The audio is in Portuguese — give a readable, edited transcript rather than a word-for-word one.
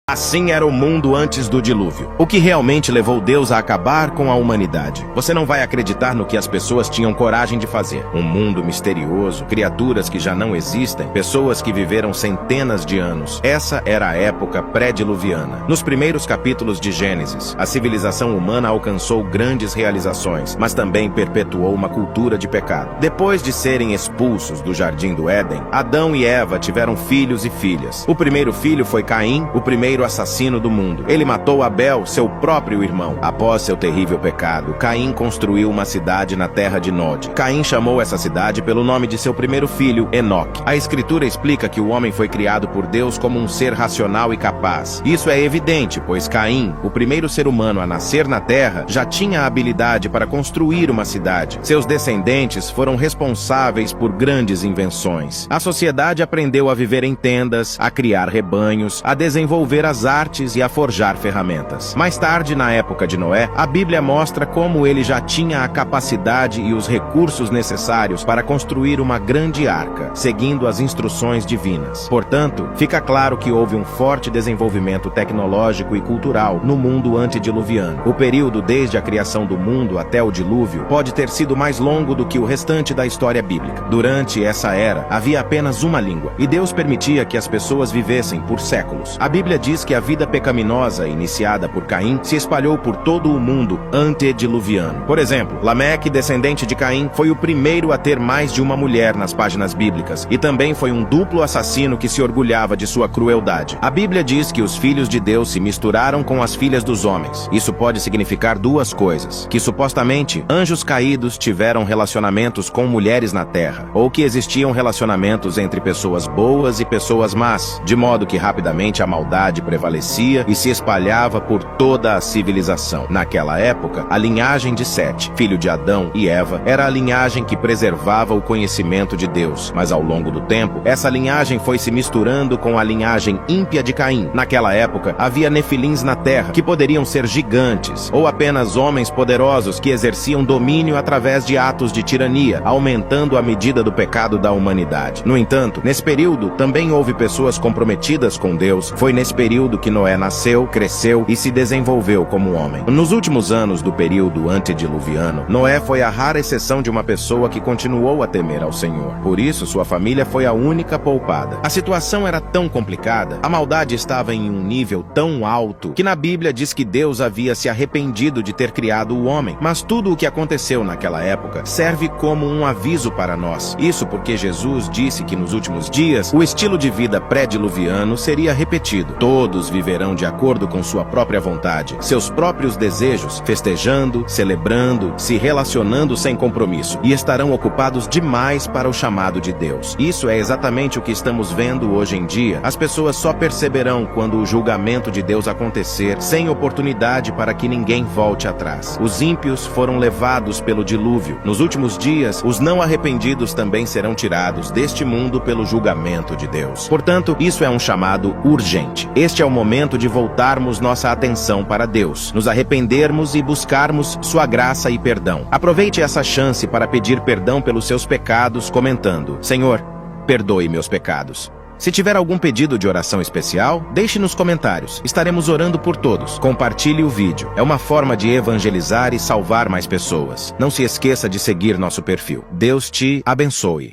Assim era o mundo antes do dilúvio. O que realmente levou Deus a acabar com a humanidade? Você não vai acreditar no que as pessoas tinham coragem de fazer. Um mundo misterioso, criaturas que já não existem, pessoas que viveram centenas de anos. Essa era a época pré-diluviana. Nos primeiros capítulos de Gênesis, a civilização humana alcançou grandes realizações, mas também perpetuou uma cultura de pecado. Depois de serem expulsos do Jardim do Éden, Adão e Eva tiveram filhos e filhas. O primeiro filho foi Caim, o primeiro assassino do mundo. Ele matou Abel, seu próprio irmão. Após seu terrível pecado, Caim construiu uma cidade na terra de Nod. Caim chamou essa cidade pelo nome de seu primeiro filho, Enoque. A escritura explica que o homem foi criado por Deus como um ser racional e capaz. Isso é evidente, pois Caim, o primeiro ser humano a nascer na terra, já tinha a habilidade para construir uma cidade. Seus descendentes foram responsáveis por grandes invenções. A sociedade aprendeu a viver em tendas, a criar rebanhos, a desenvolver as artes e a forjar ferramentas. Mais tarde, na época de Noé, a Bíblia mostra como ele já tinha a capacidade e os recursos necessários para construir uma grande arca, seguindo as instruções divinas. Portanto, fica claro que houve um forte desenvolvimento tecnológico e cultural no mundo antediluviano. O período desde a criação do mundo até o dilúvio pode ter sido mais longo do que o restante da história bíblica. Durante essa era, havia apenas uma língua, e Deus permitia que as pessoas vivessem por séculos. A Bíblia diz que a vida pecaminosa iniciada por Caim se espalhou por todo o mundo antediluviano. Por exemplo, Lameque, descendente de Caim, foi o primeiro a ter mais de uma mulher nas páginas bíblicas, e também foi um duplo assassino que se orgulhava de sua crueldade. A Bíblia diz que os filhos de Deus se misturaram com as filhas dos homens. Isso pode significar duas coisas: que supostamente anjos caídos tiveram relacionamentos com mulheres na terra, ou que existiam relacionamentos entre pessoas boas e pessoas más, de modo que rapidamente a maldade prevalecia e se espalhava por toda a civilização. Naquela época, a linhagem de Sete, filho de Adão e Eva, era a linhagem que preservava o conhecimento de Deus. Mas ao longo do tempo, essa linhagem foi se misturando com a linhagem ímpia de Caim. Naquela época, havia nefilins na terra, que poderiam ser gigantes, ou apenas homens poderosos que exerciam domínio através de atos de tirania, aumentando a medida do pecado da humanidade. No entanto, nesse período, também houve pessoas comprometidas com Deus. Foi nesse período que Noé nasceu, cresceu e se desenvolveu como homem. Nos últimos anos do período antediluviano, Noé foi a rara exceção de uma pessoa que continuou a temer ao Senhor. Por isso, sua família foi a única poupada. A situação era tão complicada, a maldade estava em um nível tão alto, que na Bíblia diz que Deus havia se arrependido de ter criado o homem. Mas tudo o que aconteceu naquela época serve como um aviso para nós. Isso porque Jesus disse que nos últimos dias, o estilo de vida pré-diluviano seria repetido. Todos viverão de acordo com sua própria vontade, seus próprios desejos, festejando, celebrando, se relacionando sem compromisso, e estarão ocupados demais para o chamado de Deus. Isso é exatamente o que estamos vendo hoje em dia. As pessoas só perceberão quando o julgamento de Deus acontecer, sem oportunidade para que ninguém volte atrás. Os ímpios foram levados pelo dilúvio. Nos últimos dias, os não arrependidos também serão tirados deste mundo pelo julgamento de Deus. Portanto, isso é um chamado urgente. Este é o momento de voltarmos nossa atenção para Deus, nos arrependermos e buscarmos sua graça e perdão. Aproveite essa chance para pedir perdão pelos seus pecados, comentando: Senhor, perdoe meus pecados. Se tiver algum pedido de oração especial, deixe nos comentários. Estaremos orando por todos. Compartilhe o vídeo. É uma forma de evangelizar e salvar mais pessoas. Não se esqueça de seguir nosso perfil. Deus te abençoe.